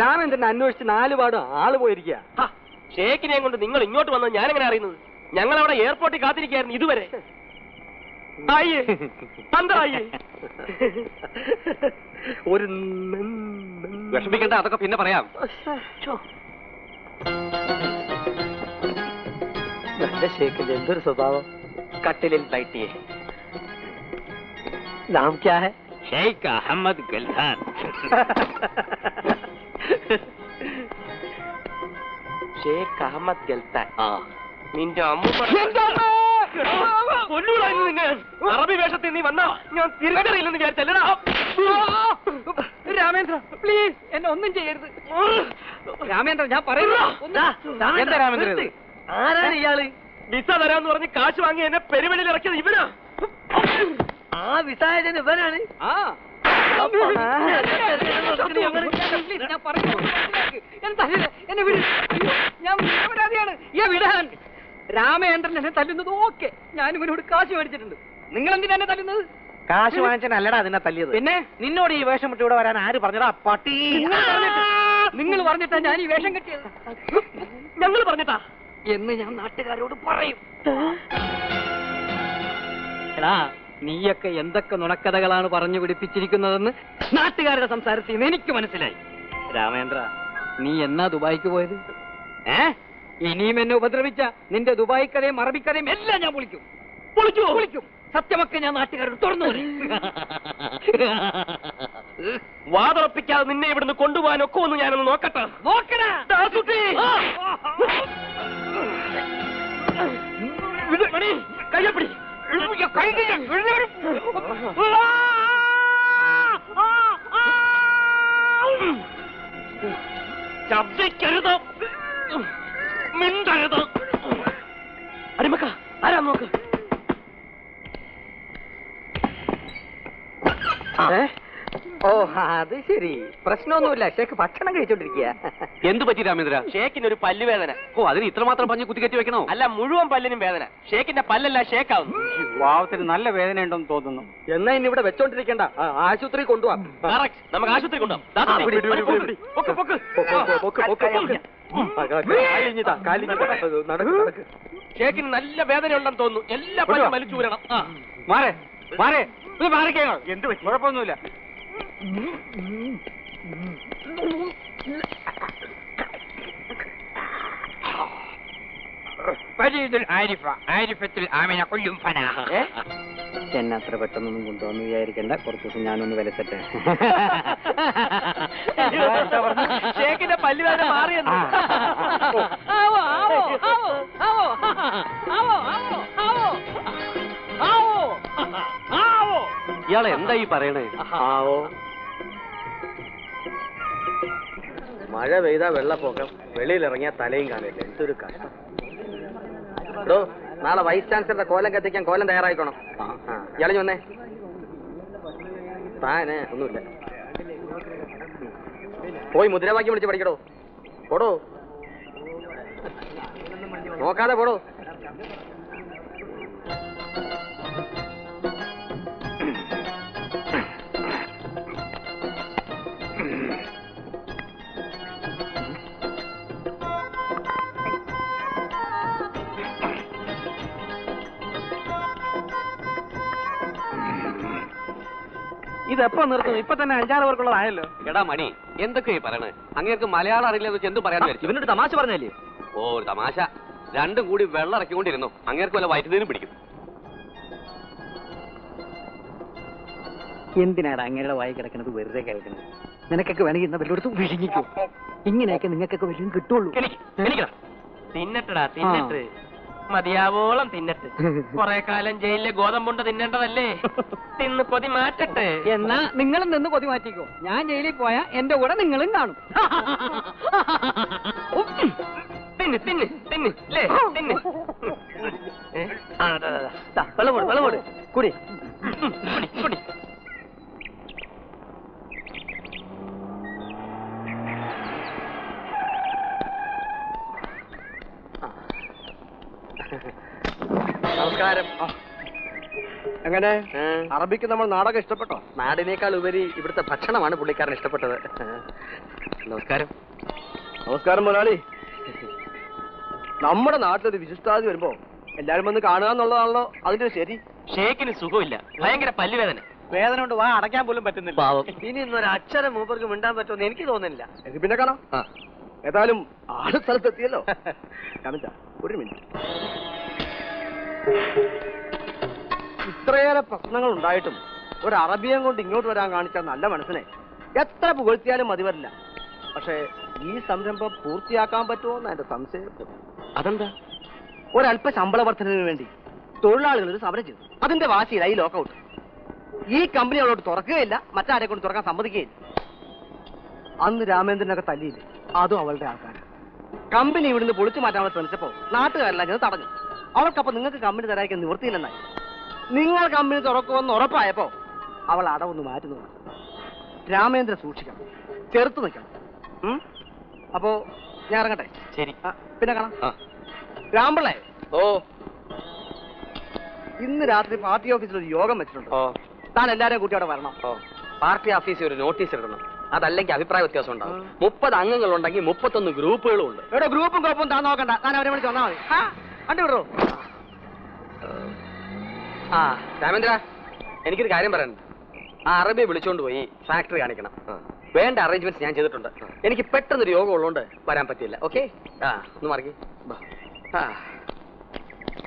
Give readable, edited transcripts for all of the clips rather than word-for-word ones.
രാമേന്ദ്രനെ അന്വേഷിച്ച് 4 പാടും ആള് പോയിരിക്കുക. ഷേക്കിനെ കൊണ്ട് നിങ്ങൾ ഇങ്ങോട്ട് വന്നത് ഞാനെങ്ങനെ അറിയുന്നത്? ഞങ്ങൾ അവിടെ എയർപോർട്ടിൽ കാത്തിരിക്കായിരുന്നു ഇതുവരെ. ഒരു വിഷമിക്കണ്ട, അതൊക്കെ പിന്നെ പറയാം. നല്ല ഷേക്കിന്റെ എന്തൊരു സ്വഭാവം. കട്ടിലിൽ തൈറ്റിയെ നാം ക്യാ ഹൈ? ഷെയ്ഖ് അഹമ്മദ് ഗൽഹാൻ. ഷേഖ് അഹമ്മദ് ഗൽത്താൻ. നിന്റെ അറബി വേഷത്തിൽ നീ വന്നാ ഞാൻ തിരിച്ചറിയില്ലെന്ന് വിചാരിച്ചല്ലടാ. രാമേന്ദ്ര പ്ലീസ് എന്നെ ഒന്നും ചെയ്യരുത്. രാമേന്ദ്ര ഞാൻ പറയുന്നു. എന്താ രാമേന്ദ്ര? ആരാണ് ഇയാള്? വിസ തരാന്ന് പറഞ്ഞ് കാശ് വാങ്ങി എന്നെ പെരുവെളിയിൽ ഇറക്കിയത് ഇവനാ. ആ വിസായജൻ ഇവനാണ്. രാമേന്ദ്രൻ എന്നെ തല്ലുന്നത് ഓക്കെ. ഞാൻ ഇവനോട് കാശ് മേടിച്ചിട്ടുണ്ട്. നിങ്ങൾ എന്തിനാ എന്നെ തല്ലുന്നത്? കാശ് വാങ്ങിച്ചനല്ലടാ അതിനെ തല്ലിയത്. പിന്നെ നിന്നോട് ഈ വേഷം വിട്ട് ഇവിടെ വരാൻ ആര് പറഞ്ഞടാ പട്ടി? നിങ്ങൾ പറഞ്ഞിട്ടാ ഞാൻ ഈ വേഷം കെട്ടിയത്. ഞങ്ങൾ പറഞ്ഞിട്ടാ എന്ന് ഞാൻ നാട്ടുകാരോട് പറയും. എടാ നീയൊക്കെ എന്തൊക്കെ നുണക്കഥകളാണ് പറഞ്ഞു പിടിപ്പിച്ചിരിക്കുന്നതെന്ന് നാട്ടുകാരുടെ സംസാരത്തിൽ നിന്ന് എനിക്ക് മനസ്സിലായി. രാമേന്ദ്ര നീ എന്നാ ദുബായിക്ക് പോയത്? ഇനിയും എന്നെ ഉപദ്രവിച്ച നിന്റെ ദുബായ് കഥയും അറബിക്കഥയും എല്ലാം ഞാൻ പൊളിക്കും. സത്യമൊക്കെ ഞാൻ നാട്ടുകാരോട് തുറന്നു പറയും. വാതുറപ്പിക്കാതെ നിന്നെ ഇവിടുന്ന് കൊണ്ടുപോകാനൊക്കെ ഒന്ന് ഞാനൊന്ന് നോക്കട്ടെ. നോക്കടാ കയ്യപ്പിടി. ശബ്ദിക്കരുത്, മിണ്ടരുത്. അടിമക്ക ആരാ നോക്ക്. ഓ അത് ശരി, പ്രശ്നമൊന്നുമില്ല. ഷേക്ക് ഭക്ഷണം കഴിച്ചോണ്ടിരിക്കുക. എന്ത് പറ്റി രാമേന്ദ്ര? ഷേക്കിനൊരു പല്ലുവേദന. ഓ അതിന് ഇത്രമാത്രം പഞ്ഞ് കുത്തിക്കറ്റി വെക്കണോ? അല്ല, മുഴുവൻ പല്ലിനും വേദന. ഷേക്കിന്റെ പല്ലല്ല ഷേക്കാവുന്നു. പാവത്തിന് നല്ല വേദന ഉണ്ടെന്ന് തോന്നുന്നു. എന്നാ ഇനി ഇവിടെ വെച്ചോണ്ടിരിക്കണ്ട, ആശുപത്രി കൊണ്ടുപോവാം. നമുക്ക് ആശുപത്രി കൊണ്ടുപോകാം. ഷേക്കിന് നല്ല വേദന ഉണ്ടെന്ന് തോന്നുന്നു. എല്ലാ പല്ലും വലിച്ചു വരണം. എന്ത് പറ്റി? കുഴപ്പമൊന്നുമില്ല. എന്നെ അത്ര പെട്ടെന്നൊന്നും കൊണ്ടുവന്ന് വിചാരിക്കണ്ട. കുറച്ച് ദിവസം ഞാനൊന്ന് വിലസട്ടെ. ഷേക്കിന്റെ പല്ലുവേദന മാറിയെന്ന്. ഇയാളെ എന്താ ഈ പറയണേ? മഴ പെയ്താ വെള്ളപ്പൊക്കം, വെളിയിലിറങ്ങിയാ തലയും കാണില്ല. എന്തൊരു കഷ്ടം. എടോ, നാളെ വൈസ് ചാൻസലറുടെ കോലം കത്തിക്കാൻ കോലം തയ്യാറായിക്കോണം. ഇയാളി വന്നേ. താന് ഒന്നുമില്ല, പോയി മുദ്രാവാക്യം വിളിച്ച് പഠിക്കടോ. പോടോ, നോക്കാതെ പോടോ. ഇതെപ്പോ നിർത്തും? ഇപ്പൊ തന്നെ 5-6 പേർക്കുള്ളതായല്ലോ. എടാ മണി, എന്തൊക്കെയാ പറയണേ? അങ്ങേർക്ക് മലയാളം അറിയില്ലെന്ന് വെച്ച് എന്ത് പറയാന്ന് വിചാരിച്ചു? ഇവനൊരു തമാശ പറഞ്ഞല്ലേ? ഓ ഒരു തമാശ. രണ്ടും കൂടി വെള്ളം ഇറക്കിക്കൊണ്ടിരുന്നു. അങ്ങേർക്ക് വല്ല വയറ്റുന്നതിനും പിടിക്കും. എന്തിനാണ് അങ്ങനെയുള്ള വായി കിടക്കുന്നത് വെറുതെ കേൾക്കുന്നത്? നിനക്കൊക്കെ വേണമെങ്കിൽ ഇന്ന വല്ലയിടത്തും വിഴുങ്ങിക്കും. ഇങ്ങനെയൊക്കെ നിങ്ങൾക്കൊക്കെ വല്ലതും കിട്ടുള്ളൂ. തിന്നട്ടടാ, തിന്നട്ട് മതിയാവോളം തിന്നട്ട്. കൊറേ കാലം ജയിലിലെ ഗോതമ്പുണ്ട തിന്നേണ്ടതല്ലേ? തിന്ന് കൊതി മാറ്റട്ടെ. എന്നാ നിങ്ങളും നിന്ന് കൊതി മാറ്റിക്കോ. ഞാൻ ജയിലിൽ പോയാ എന്റെ കൂടെ നിങ്ങളും കാണും. തിന്ന് തിന്ന് തിന്ന് ല്ലേ, തിന്ന്. വെള്ളമോട് വെള്ളമോട് കുടി കുടി കുടി. നമസ്കാരം. എങ്ങനെ അറബിക്ക് നമ്മൾ നാടകം ഇഷ്ടപ്പെട്ടോ? നാടിനേക്കാൾ ഉപരി ഇവിടുത്തെ ഭക്ഷണമാണ് പുള്ളിക്കാരൻ ഇഷ്ടപ്പെട്ടത്. നമസ്കാരം. നമസ്കാരം മുതലാളി. നമ്മുടെ നാട്ടിലൊരു വിശിഷ്ടാതി വരുമ്പോ എല്ലാരും വന്ന് കാണുക എന്നുള്ളതാണല്ലോ അതിന്റെ ശരി. ഷേക്കിന് സുഖമില്ല, ഭയങ്കര പല്ലുവേദന. വേദന കൊണ്ട് വാ അടയ്ക്കാൻ പോലും പറ്റുന്നില്ല. പാവം. ഇനി ഇന്നൊരു അക്ഷരം മൂപ്പർക്ക് മിണ്ടാൻ പറ്റുമെന്ന് എനിക്ക് തോന്നുന്നില്ല. എനിക്ക് പിന്നെ കാണാം. ഏതായാലും ആള് സ്ഥലത്തെത്തിയല്ലോ. കാണിച്ച ഒരു മിനിറ്റ്. ഇത്രയേറെ പ്രശ്നങ്ങൾ ഉണ്ടായിട്ടും ഒരു അറബിയം കൊണ്ട് ഇങ്ങോട്ട് വരാൻ കാണിച്ച നല്ല മനസ്സിനെ എത്ര പുകഴ്ത്തിയാലും മതി വരില്ല. പക്ഷേ ഈ സംരംഭം പൂർത്തിയാക്കാൻ പറ്റുമോ എന്ന് എന്റെ സംശയം. അതെന്താ? ഒരല്പ ശമ്പള വർധനവിന് വേണ്ടി തൊഴിലാളികൾ ഒരു സമരം ചെയ്തു. അതിന്റെ വാശിയിലായി ലോക്കൗട്ട്. ഈ കമ്പനി അവളോട്ട് തുറക്കുകയില്ല, മറ്റാരെ കൊണ്ട് തുറക്കാൻ സമ്മതിക്കുകയില്ല. അന്ന് രാമേന്ദ്രനൊക്കെ തല്ലിയില്ല, അതും അവളുടെ ആൾക്കാരാണ്. കമ്പനി ഇവിടുന്ന് പൊളിച്ചു മാറ്റാൻ അവൾ ശ്രമിച്ചപ്പോ നാട്ടുകാരെല്ലാം ഇത് തടഞ്ഞു. അവൾക്കപ്പോ നിങ്ങൾക്ക് കമ്പനി തരാൻ നിവൃത്തിയില്ലെന്നായി. നിങ്ങൾ കമ്പനി തുറക്കുമെന്ന് ഉറപ്പായപ്പോ അവൾ അടവൊന്ന് മാറ്റി നോക്കി. രാമേന്ദ്രൻ സൂക്ഷിക്കണം, ചെറുത്ത് നിൽക്കണം. അപ്പോ ഞാൻ ഇറങ്ങട്ടെ. ശരി, പിന്നെ കാണാം. രാമ്പിള്ളേ, ഓ, ഇന്ന് രാത്രി പാർട്ടി ഓഫീസിൽ ഒരു യോഗം വെച്ചിട്ടുണ്ട്. താൻ എല്ലാരെയും കൂട്ടി അവിടെ വരണം. പാർട്ടി ഓഫീസിൽ ഒരു നോട്ടീസ് ഇടണം. അതല്ലെങ്കിൽ അഭിപ്രായ വ്യത്യാസം ഉണ്ടാവും. 30 അംഗങ്ങളുണ്ടെങ്കിൽ 31 ഗ്രൂപ്പുകളും ഉണ്ട്. ഇവിടെ ഗ്രൂപ്പും കുഴപ്പവും താൻ നോക്കണ്ട. താൻ അവരെ വിളിച്ച് വന്നാൽ മതി. കണ്ടു വിടൂ. ആ രാമേന്ദ്ര, എനിക്കൊരു കാര്യം പറയാനുണ്ട്. ആ അറബിയെ വിളിച്ചോണ്ട് പോയി ഫാക്ടറി കാണിക്കണം. വേണ്ട അറേഞ്ച്മെന്റ്സ് ഞാൻ ചെയ്തിട്ടുണ്ട്. എനിക്ക് പെട്ടെന്നൊരു യോഗം ഉള്ളതുകൊണ്ട് വരാൻ പറ്റില്ല. ഓക്കെ? ആ, ഒന്ന് മാറി.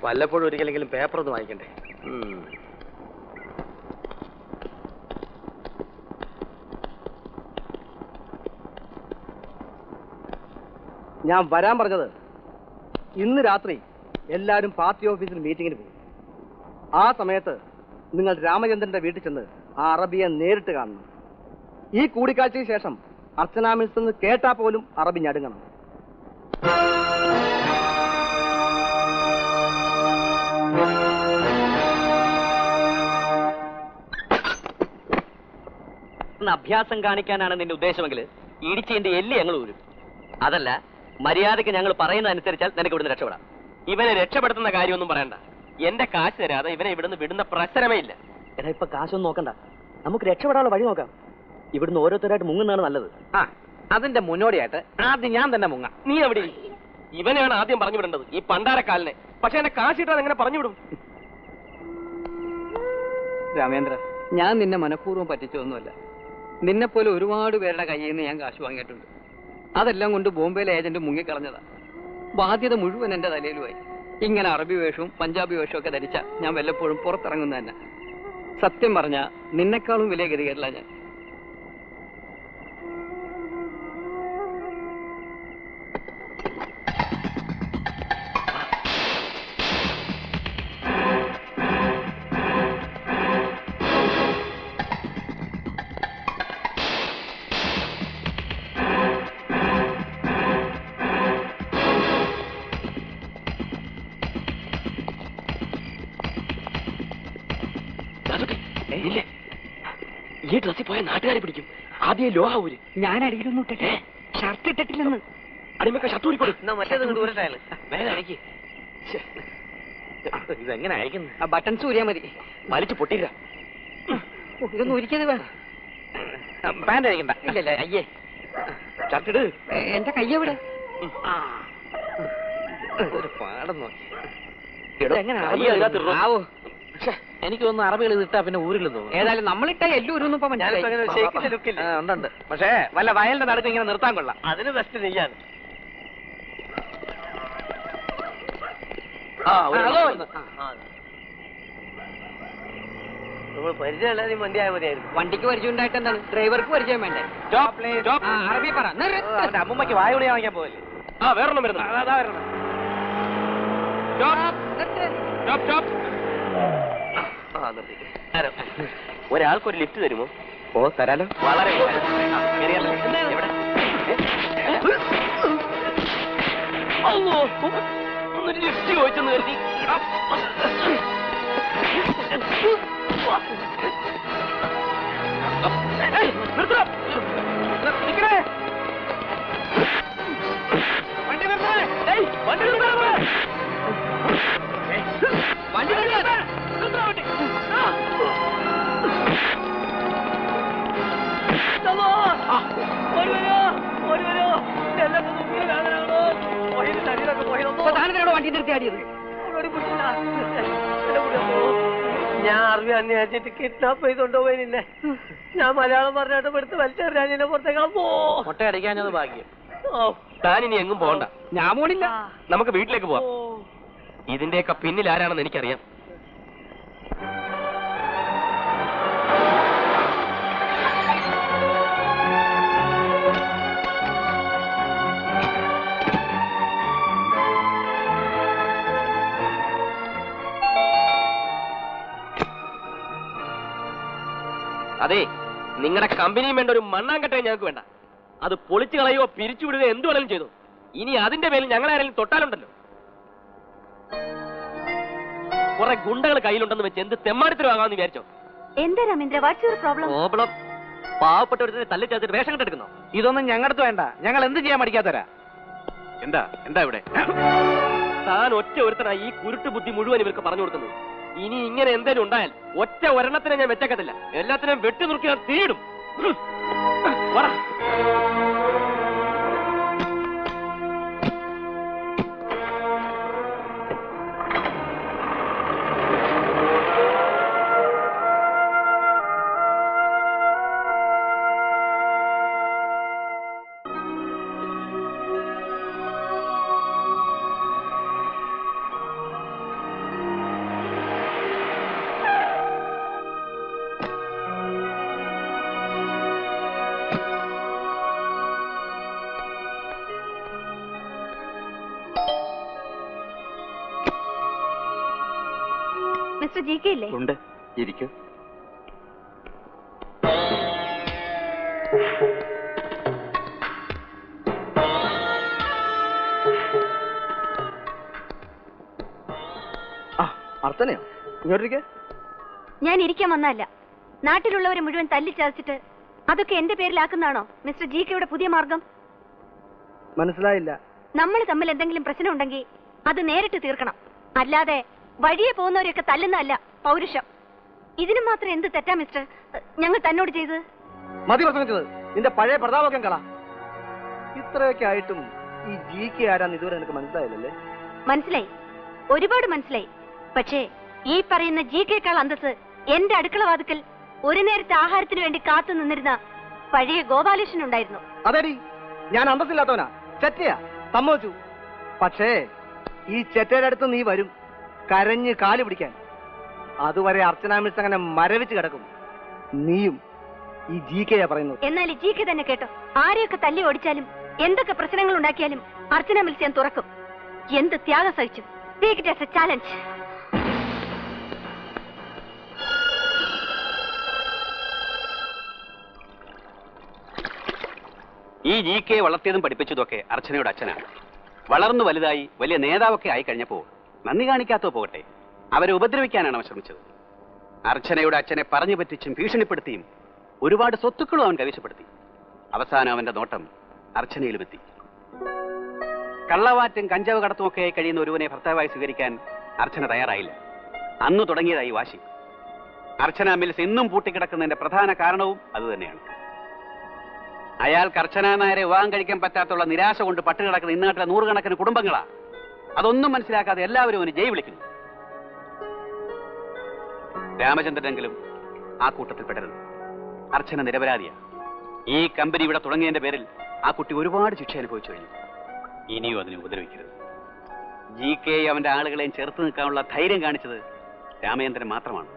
വല്ലപ്പോഴും ഒരിക്കലെങ്കിലും പേപ്പർ ഒന്ന് വായിക്കണ്ടേ? ഞാൻ വരാൻ പറഞ്ഞത് ഇന്ന് രാത്രി എല്ലാവരും പാർട്ടി ഓഫീസിൽ മീറ്റിങ്ങിന് പോകും. ആ സമയത്ത് നിങ്ങൾ രാമചന്ദ്രന്റെ വീട്ടിൽ ചെന്ന് ആ അറബിയെ നേരിട്ട് കാണണം. ഈ കൂടിക്കാഴ്ചയ്ക്ക് ശേഷം അർച്ചനാ മിൽസ് എന്ന് കേട്ടാ പോലും അറബി ഞടുങ്ങണം. അഭ്യാസം കാണിക്കാനാണ് നിന്റെ ഉദ്ദേശമെങ്കിൽ ഇടിച്ചതിന്റെ എല്ലി ഞങ്ങൾ ഊരും. അതല്ല, മര്യാദയ്ക്ക് ഞങ്ങൾ പറയുന്നതനുസരിച്ചാൽ നിനക്ക് ഇവിടുന്ന് രക്ഷപ്പെടാം. ഇവനെ രക്ഷപ്പെടുത്തുന്ന കാര്യമൊന്നും പറയണ്ട. എന്റെ കാശ് തരാതെ ഇവനെ ഇവിടുന്ന് വിടുന്ന പ്രശ്നമേ ഇല്ല. എടാ, ഇപ്പൊ കാശൊന്നും നോക്കണ്ട, നമുക്ക് രക്ഷപ്പെടാനുള്ള വഴി നോക്കാം. ഇവിടുന്ന് ഓരോരുത്തരായിട്ട് മുങ്ങുന്നതാണ് നല്ലത്. അതിന്റെ മുന്നോടിയായിട്ട് ആദ്യം ഞാൻ തന്നെ മുങ്ങാം. നീ എവിടെ? ഇവനെയാണ് ആദ്യം പറഞ്ഞു വിടേണ്ടത്, ഈ പണ്ടാരക്കാലിനെ. പക്ഷെ എന്നെ കാശ് ഇട്ടാൽ എങ്ങനെ പറഞ്ഞു വിടും? രാമേന്ദ്ര, ഞാൻ നിന്നെ മനഃപൂർവ്വം പറ്റിച്ചൊന്നുമല്ല. നിന്നെപ്പോലെ ഒരുപാട് പേരുടെ കയ്യിൽ നിന്ന് ഞാൻ കാശ് വാങ്ങിയിട്ടുണ്ട്. അതെല്ലാം കൊണ്ട് ബോംബെയിലെ ഏജന്റ് മുങ്ങിക്കളഞ്ഞതാ. ബാധ്യത മുഴുവൻ എന്റെ തലയിലുമായി. ഇങ്ങനെ അറബി വേഷവും പഞ്ചാബി വേഷവും ഒക്കെ ധരിച്ച ഞാൻ വല്ലപ്പോഴും പുറത്തിറങ്ങുന്ന തന്നെ. സത്യം പറഞ്ഞ നിന്നെക്കാളും വലിയ ഗതികേടില്ല ഞാൻ. ഈ ഡ്രസ്സിൽ പോയ നാട്ടുകാരെ പിടിക്കും. ആദ്യം ലോഹാവൂര്. ഞാൻ അടിയിലൊന്നും ഇട്ടെ ഷർട്ട് ഇട്ടിട്ടില്ലെന്ന്. അടിമൊക്കെ ഷർട്ട് ഊരിക്കൊടു. ഇതെങ്ങനെ അയക്കുന്നു? ആ ബട്ടൺസ് ഊരിയാ മതി. വലിച്ചു പൊട്ടില്ല. ഇതൊന്നും ഒരിക്കത് വേണം. പാന്റ് അയക്കണ്ട. ഇല്ലല്ല, അയ്യേ. ഷർട്ട് ഇട്. എന്റെ കയ്യെവിടെ? ഒരു പാടം നോക്കി. ആവോ, എനിക്ക് തോന്നുന്നു അറബികൾ ഇത് ഇട്ടാ പിന്നെ ഊരില്ലെന്ന് തോന്നുന്നു. ഏതായാലും നമ്മളിട്ട എല്ലൂരൊന്നും ഇപ്പൊ ഉണ്ട്. പക്ഷേ വല്ല വയലിന്റെ നടുക്ക് ഇങ്ങനെ നിർത്താൻ കൊള്ളാം. അതിന് ബെസ്റ്റ് നെയ്യാണ്. പരിചയമുള്ള വണ്ടിയായ മതിയായിരുന്നു. വണ്ടിക്ക് പരിചയം ഉണ്ടായിട്ട് എന്താണ്? ഡ്രൈവർക്ക് പരിചയം വേണ്ടേ? അറബി പറ. അമ്മൂമ്മക്ക് വായ വിളി വാങ്ങിക്കാൻ പോകല്ലേ? വേറൊന്നും വരുന്നു. ഒരാൾക്കൊരു ലിഫ്റ്റ് തരുമോ? ഓ, തരാലോ. വളരെ ലിഫ്റ്റ് ചോദിച്ചെന്ന് കരുതി. ചാടിയത്? ഞാൻ അറിവ് അന്വേഷിച്ചിട്ട് കിഡ്നാപ്പ് ചെയ്തോണ്ടുപോയില്ലേ? ഞാൻ മലയാളം പറഞ്ഞിട്ട് എടുത്ത് വലിച്ചെറിയാൻ പുറത്തേക്കാൾ മുട്ട അടിക്കാഞ്ഞത് ഭാഗ്യം. താൻ ഇനി എങ്ങും പോകണ്ട. ഞാൻ പോണില്ല. നമുക്ക് വീട്ടിലേക്ക് പോവാം. ഇതിന്റെയൊക്കെ പിന്നിൽ ആരാണെന്ന് എനിക്കറിയാം. അതെ, നിങ്ങളുടെ കമ്പനിയും വേണ്ട, ഒരു മണ്ണാങ്കട്ടയും ഞങ്ങൾക്ക് വേണ്ട. അത് പൊളിച്ചു കളയോ പിരിച്ചുവിടുകയോ എന്ത് വേണമെങ്കിലും ചെയ്തു. ഇനി അതിന്റെ പേരിൽ ഞങ്ങളാരെങ്കിലും തൊട്ടാലുണ്ടല്ലോ, കുറെ ഗുണ്ടകൾ കയ്യിലുണ്ടെന്ന് വെച്ച് എന്ത് തെമ്മാടിത്തരമാകാമെന്ന് വിചാരിച്ചോ? എന്താ Ramendra, what's your problem? Problem പാവപ്പെട്ടവരെ തല്ലി ചേർത്തിട്ട് വേഷം കെട്ടെടുക്കുന്നോ? ഇതൊന്നും ഞങ്ങളുടെ വേണ്ട. ഞങ്ങൾ എന്ത് ചെയ്യാൻ മടിക്കാത്തരാ. എന്താ എന്താ ഇവിടെ? താൻ ഒറ്റ ഒരുത്തനായി ഈ കുരുട്ട് ബുദ്ധി മുഴുവൻ ഇവർക്ക് പറഞ്ഞു കൊടുക്കുന്നത്. ഇനി ഇങ്ങനെ എന്തെങ്കിലും ഉണ്ടായാൽ ഒറ്റ ഒരെണ്ണത്തിനെ ഞാൻ വെച്ചേക്കത്തില്ല. എല്ലാത്തിനെയും വെട്ടി നുറുക്കി ഞാൻ തീയിടും. മിസ്റ്റർ ജി കെ ഇല്ലേ? ഉണ്ട്, ഇരിക്കും. അർച്ചനയോ? ഇങ്ങോട്ടിരിക്കെ. ഞാൻ ഇരിക്കാൻ വന്നതല്ല. നാട്ടിലുള്ളവരെ മുഴുവൻ തല്ലിച്ചതച്ചിട്ട് അതൊക്കെ എന്റെ പേരിലാക്കുന്നതാണോ മിസ്റ്റർ ജി കെയുടെ പുതിയ മാർഗം? മനസ്സിലായില്ല. നമ്മൾ തമ്മിൽ എന്തെങ്കിലും പ്രശ്നം ഉണ്ടെങ്കിൽ അത് നേരിട്ട് തീർക്കണം. അല്ലാതെ വഴിയെ പോകുന്നവരെയൊക്കെ തല്ലുന്നതല്ല പൗരുഷം. ഇതിന് മാത്രം എന്ത് തെറ്റാ മിസ്റ്റർ ഞങ്ങൾ തന്നോട് ചെയ്തത്? മതി പ്രസംഗിച്ചത്. നിന്റെ പഴയ പ്രതാപൊക്കെ കള. ഇത്രയൊക്കെ ആയിട്ടും ഈ ജി കെ ആരാന്ന് ഇതുവരെ എനിക്ക് മനസ്സിലായില്ലല്ലേ? മനസ്സിലായി, ഒരുപാട് മനസ്സിലായി. പക്ഷേ ഈ പറയുന്ന ജി കെക്കാൾ അന്തസ് എന്റെ അടുക്കള വാതുക്കൽ ഒരു നേരത്തെ ആഹാരത്തിന് വേണ്ടി കാത്തു നിന്നിരുന്ന പഴയ ഗോപാലകൃഷ്ണൻ ഉണ്ടായിരുന്നു. അതെടി, ഞാൻ അന്തസ്സില്ലാത്തവനാ, ചെറ്റയാ, സമ്മതിച്ചു. പക്ഷേ ഈ ചെറ്റയുടെ അടുത്ത് നീ വരും കരഞ്ഞ് കാല് പിടിക്കാൻ. അതുവരെ അർച്ചന മിസ് അങ്ങനെ മരവിച്ച് കിടക്കും. നീയും ഈ ജി കെയാ പറയുന്നത്. എന്നാൽ ഈ ജി കെ തന്നെ കേട്ടോ, ആരെയൊക്കെ തല്ലി ഓടിച്ചാലും എന്തൊക്കെ പ്രശ്നങ്ങൾ ഉണ്ടാക്കിയാലും അർച്ചന മിൽസ് ഞാൻ തുറക്കും. എന്ത് ത്യാഗം സഹിച്ചു. Take it as a challenge. ഈ ജി കെ വളർത്തിയതും പഠിപ്പിച്ചതൊക്കെ അർച്ചനയുടെ അച്ഛനാണ്. വളർന്നു വലുതായി വലിയ നേതാവൊക്കെ ആയി കഴിഞ്ഞപ്പോൾ നന്ദി കാണിക്കാത്തോ പോകട്ടെ, അവരെ ഉപദ്രവിക്കാനാണ് അവൻ ശ്രമിച്ചത്. അർച്ചനയുടെ അച്ഛനെ പറഞ്ഞു പറ്റിച്ചും ഭീഷണിപ്പെടുത്തിയും ഒരുപാട് സ്വത്തുക്കളും അവൻ കൈവശപ്പെടുത്തി. അവസാനം അവന്റെ നോട്ടം അർച്ചനയിലും എത്തി. കള്ളവാറ്റും കഞ്ചാവ് കടത്തുമൊക്കെ ആയി കഴിയുന്ന ഒരുവനെ ഭർത്താവായി സ്വീകരിക്കാൻ അർച്ചന തയ്യാറായില്ല. അന്ന് തുടങ്ങിയതായി വാശി. അർച്ചന മിൽസ് ഇന്നും പൂട്ടിക്കിടക്കുന്നതിന്റെ പ്രധാന കാരണവും അതുതന്നെയാണ്. അയാൾക്ക് അർച്ചന നായരെ വിവാഹം കഴിക്കാൻ പറ്റാത്തുള്ള നിരാശ കൊണ്ട് പട്ടുകിടക്കുന്ന ഇന്നാട്ടിലെ നൂറുകണക്കിന് കുടുംബങ്ങളാ. അതൊന്നും മനസ്സിലാക്കാതെ എല്ലാവരും അവന് ജയ് വിളിക്കുന്നു. രാമചന്ദ്രനെങ്കിലും ആ കൂട്ടത്തിൽ പെടരുത്. അർച്ചന നിരപരാധിയാണ്. ഈ കമ്പനി ഇവിടെ തുടങ്ങിയതിന്റെ പേരിൽ ആ കുട്ടി ഒരുപാട് ശിക്ഷ അനുഭവിച്ചു കഴിഞ്ഞു. ഇനിയും അതിനെ ഉപദ്രവിക്കരുത്. ജി കെ അവന്റെ ആളുകളെയും ചേർത്ത് നിൽക്കാനുള്ള ധൈര്യം കാണിച്ചത് രാമചന്ദ്രൻ മാത്രമാണ്.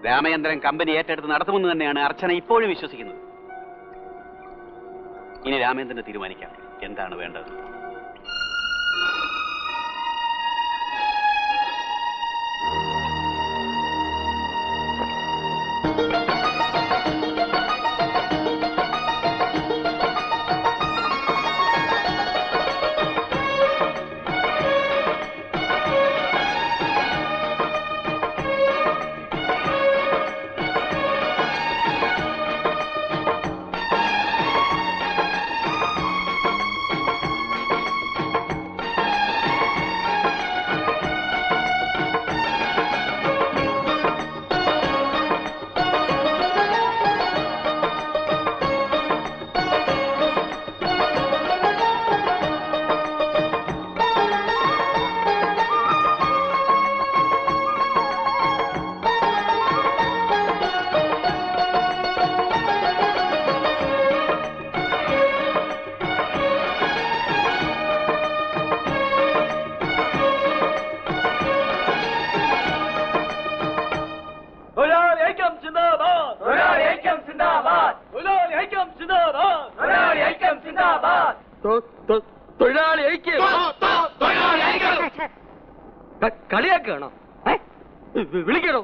രാമചന്ദ്രൻ കമ്പനി ഏറ്റെടുത്ത് നടത്തുമെന്ന് തന്നെയാണ് അർച്ചന ഇപ്പോഴും വിശ്വസിക്കുന്നത്. ഇനി രാമചന്ദ്രന് തീരുമാനിക്കാം എന്താണ് വേണ്ടത്. തൊഴിലാളി ഐക്യം കളിയാക്കണോ വിളിക്കണോ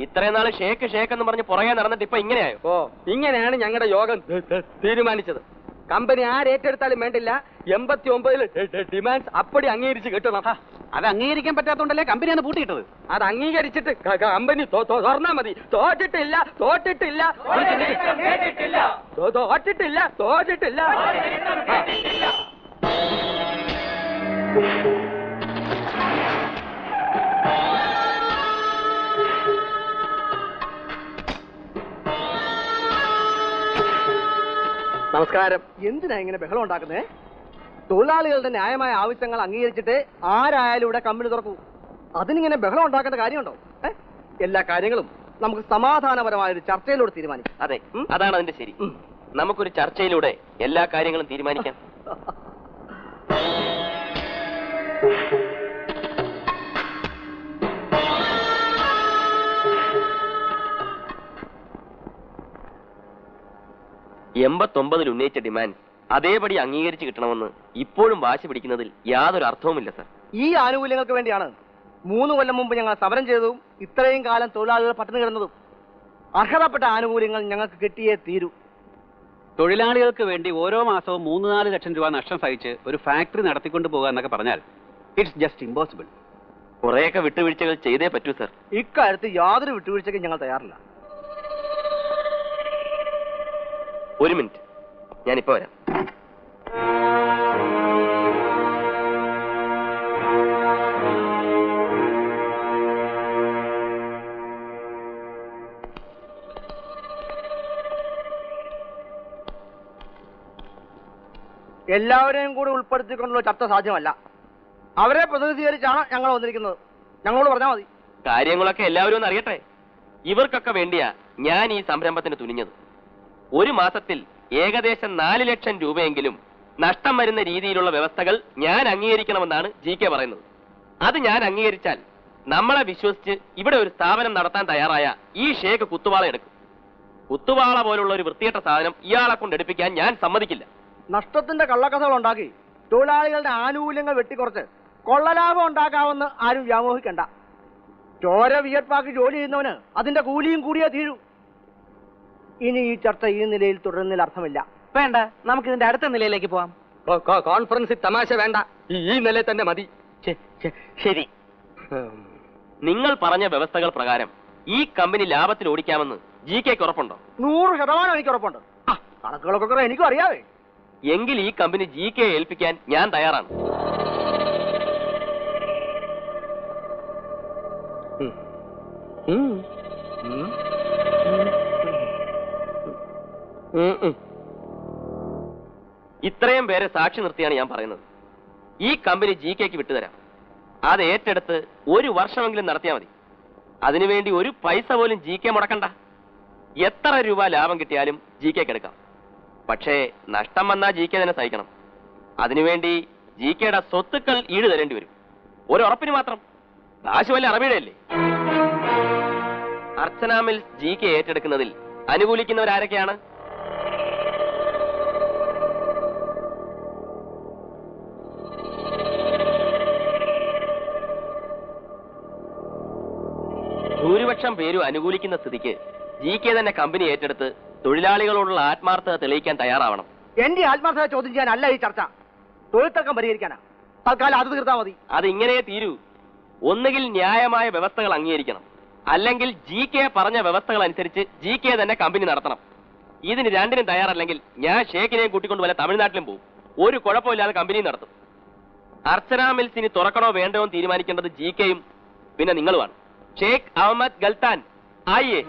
ഇത്രയും നാള് ഷേക്ക് ഷേക്ക് എന്ന് പറഞ്ഞ് പുറകെ നടന്നിട്ട് ഇപ്പൊ ഇങ്ങനെയായോ? ഓ ഇങ്ങനെയാണ് ഞങ്ങളുടെ യോഗം തീരുമാനിച്ചത്. കമ്പനി ആരേറ്റെടുത്താലും വേണ്ടില്ല, 89 ഡിമാൻഡ്സ് അപ്പടി അംഗീകരിച്ച് കിട്ടണം. അത് അംഗീകരിക്കാൻ പറ്റാത്തോണ്ടല്ലേ കമ്പനിയാണ് പൂട്ടിയിട്ടത്. അത് അംഗീകരിച്ചിട്ട് കമ്പനി തുറന്നാ മതി. തോറ്റിട്ടില്ല തോറ്റിട്ടില്ല തോറ്റിട്ടില്ല തോറ്റിട്ടില്ല. നമസ്കാരം. എന്തിനാ ഇങ്ങനെ ബഹളം ഉണ്ടാക്കുന്നേ? തൊഴിലാളികളുടെ ന്യായമായ ആവശ്യങ്ങൾ അംഗീകരിച്ചിട്ട് ആരായാലും ഇവിടെ കമ്പനി തുറക്കൂ. അതിനിങ്ങനെ ബഹളം ഉണ്ടാക്കേണ്ട കാര്യമുണ്ടോ? എല്ലാ കാര്യങ്ങളും നമുക്ക് സമാധാനപരമായ ഒരു ചർച്ചയിലൂടെ തീരുമാനിക്കാം. അതെ, അതാണ് അതിന്റെ ശരി. നമുക്കൊരു ചർച്ചയിലൂടെ എല്ലാ കാര്യങ്ങളും തീരുമാനിക്കാം. ൽ ഉന്നയിച്ച ഡിമാൻഡ് അതേപടി അംഗീകരിച്ച് കിട്ടണമെന്ന് ഇപ്പോഴും വാശി പിടിക്കുന്നതിൽ യാതൊരു അർത്ഥവുമില്ല സർ. ഈ ആനുകൂല്യങ്ങൾക്ക് വേണ്ടിയാണ് 3 കൊല്ലം മുമ്പ് ഞങ്ങൾ സമരം ചെയ്തതും ഇത്രയും കാലം തൊഴിലാളികൾ പട്ടിണി കിടന്നതും. അർഹതപ്പെട്ട ആനുകൂല്യങ്ങൾ ഞങ്ങൾക്ക് കിട്ടിയേ തീരൂ. തൊഴിലാളികൾക്ക് വേണ്ടി ഓരോ മാസവും 3-4 ലക്ഷം രൂപ നഷ്ടം സഹിച്ച് ഒരു ഫാക്ടറി നടത്തിക്കൊണ്ട് പോകുക എന്നൊക്കെ പറഞ്ഞാൽ ഇറ്റ്സ് ജസ്റ്റ് ഇമ്പോസിബിൾ. കുറെയൊക്കെ വിട്ടുവീഴ്ചകൾ ചെയ്തേ പറ്റൂ സർ. ഇക്കാര്യത്തിൽ യാതൊരു വിട്ടുവീഴ്ചയ്ക്കും ഞങ്ങൾ തയ്യാറില്ല. ഒരു മിനിറ്റ്, ഞാനിപ്പോ വരാം. എല്ലാവരെയും കൂടി ഉൾപ്പെടുത്തിക്കൊണ്ടുള്ള ചർച്ച സാധ്യമല്ല. അവരെ പ്രതിനിധീകരിച്ചാണ് ഞങ്ങൾ വന്നിരിക്കുന്നത്. ഞങ്ങളോട് പറഞ്ഞാൽ മതി. കാര്യങ്ങളൊക്കെ എല്ലാവരും ഒന്ന് അറിയട്ടെ. ഇവർക്കൊക്കെ വേണ്ടിയാ ഞാൻ ഈ സംരംഭത്തിന് തുനിഞ്ഞത്. ഒരു മാസത്തിൽ ഏകദേശം 4 ലക്ഷം രൂപയെങ്കിലും നഷ്ടം വരുന്ന രീതിയിലുള്ള വ്യവസ്ഥകൾ ഞാൻ അംഗീകരിക്കണമെന്നാണ് GK പറയുന്നത്. അത് ഞാൻ അംഗീകരിച്ചാൽ നമ്മളെ വിശ്വസിച്ച് ഇവിടെ ഒരു സ്ഥാപനം നടത്താൻ തയ്യാറായ ഈ ഷേക്ക് കുത്തുവാള എടുക്കും. കുത്തുവാള പോലുള്ള ഒരു വൃത്തികെട്ട സാധനം ഇയാളെ കൊണ്ട് എടുപ്പിക്കാൻ ഞാൻ സമ്മതിക്കില്ല. നഷ്ടത്തിന്റെ കള്ളക്കഥകൾ ഉണ്ടാക്കി തൊഴിലാളികളുടെ ആനുകൂല്യങ്ങൾ വെട്ടിക്കുറച്ച് കൊള്ളലാഭം ഉണ്ടാക്കാമെന്ന് ആരും വ്യാമോഹിക്കണ്ട. ചോര വിയർപ്പാക്കി ജോലി ചെയ്യുന്നവന് അതിന്റെ കൂലിയും കൂടിയേ തീരൂ. ഇനി ഈ ചർച്ച ഈ നിലയിൽ തുടരുന്നതിൽ അർത്ഥമില്ല. വേണ്ട, നമുക്ക് ഇതിന്റെ അടുത്ത നിലയിലേക്ക് പോവാം. കോൺഫറൻസിൽ തമാശ വേണ്ട, ഈ നിലയിൽ തന്നെ മതി. ശരി, നിങ്ങൾ പറഞ്ഞ വ്യവസ്ഥകൾ പ്രകാരം ഈ കമ്പനി ലാഭത്തിൽ ഓടിക്കാമെന്ന് GKക്ക് ഉറപ്പുണ്ടോ? 100% എനിക്ക് ഉറപ്പുണ്ട്. കണക്കുകളൊക്കെ കുറെ എനിക്കും അറിയാവേ. എങ്കിൽ ഈ കമ്പനി GKയെ ഏൽപ്പിക്കാൻ ഞാൻ തയ്യാറാണ്. ഇത്രയും പേരെ സാക്ഷി നിർത്തിയാണ് ഞാൻ പറയുന്നത്. ഈ കമ്പനി GKക്ക് വിട്ടുതരാം. അത് ഏറ്റെടുത്ത് 1 വർഷമെങ്കിലും നടത്തിയാൽ മതി. അതിനുവേണ്ടി ഒരു പൈസ പോലും GK മുടക്കണ്ട. എത്ര രൂപ ലാഭം കിട്ടിയാലും GKക്ക് എടുക്കാം. പക്ഷേ നഷ്ടം വന്നാൽ GK തന്നെ സഹിക്കണം. അതിനുവേണ്ടി GKയുടെ സ്വത്തുക്കൾ ഈട് തരേണ്ടി വരും. ഒരു ഉറപ്പിന് മാത്രം. കാശ് വല്ല അറബിയുടെ അല്ലേ? അർച്ചന മിൽസ് GK ഏറ്റെടുക്കുന്നതിൽ അനുകൂലിക്കുന്നവരാരൊക്കെയാണ്? ഭൂരിപക്ഷം പേരും അനുകൂലിക്കുന്ന സ്ഥിതിക്ക് GK തന്നെ കമ്പനി ഏറ്റെടുത്ത് തൊഴിലാളികളോടുള്ള ആത്മാർത്ഥത തെളിയിക്കാൻ തയ്യാറാവണം. എന്റെ ആത്മാർത്ഥത ചോദ്യം ചെയ്യാനല്ല ഈ ചർച്ച, തൊഴിൽ തർക്കം പരിഹരിക്കാനാ. തൽക്കാലം അത് തീർത്താൽ മതി. അതിങ്ങനെ തീരൂ. ഒന്നുകിൽ ന്യായമായ വ്യവസ്ഥകൾ അംഗീകരിക്കണം, അല്ലെങ്കിൽ GK പറഞ്ഞ വ്യവസ്ഥകൾ അനുസരിച്ച് GK തന്നെ കമ്പനി നടത്തണം. ഇതിന് രണ്ടിനും തയ്യാറല്ലെങ്കിൽ ഞാൻ ഷേക്കിനെയും കൂട്ടിക്കൊണ്ട് വല്ല തമിഴ്നാട്ടിലും പോകും. ഒരു കുഴപ്പമില്ലാതെ കമ്പനി നടത്തും. അർച്ചന മിൽസ് ഇനി തുറക്കണോ വേണ്ടോ എന്ന് തീരുമാനിക്കേണ്ടത് GKയും പിന്നെ നിങ്ങളുമാണ്. ഷേഖ് അഹമ്മദ് ഗൽത്താൻ ആയിയേ.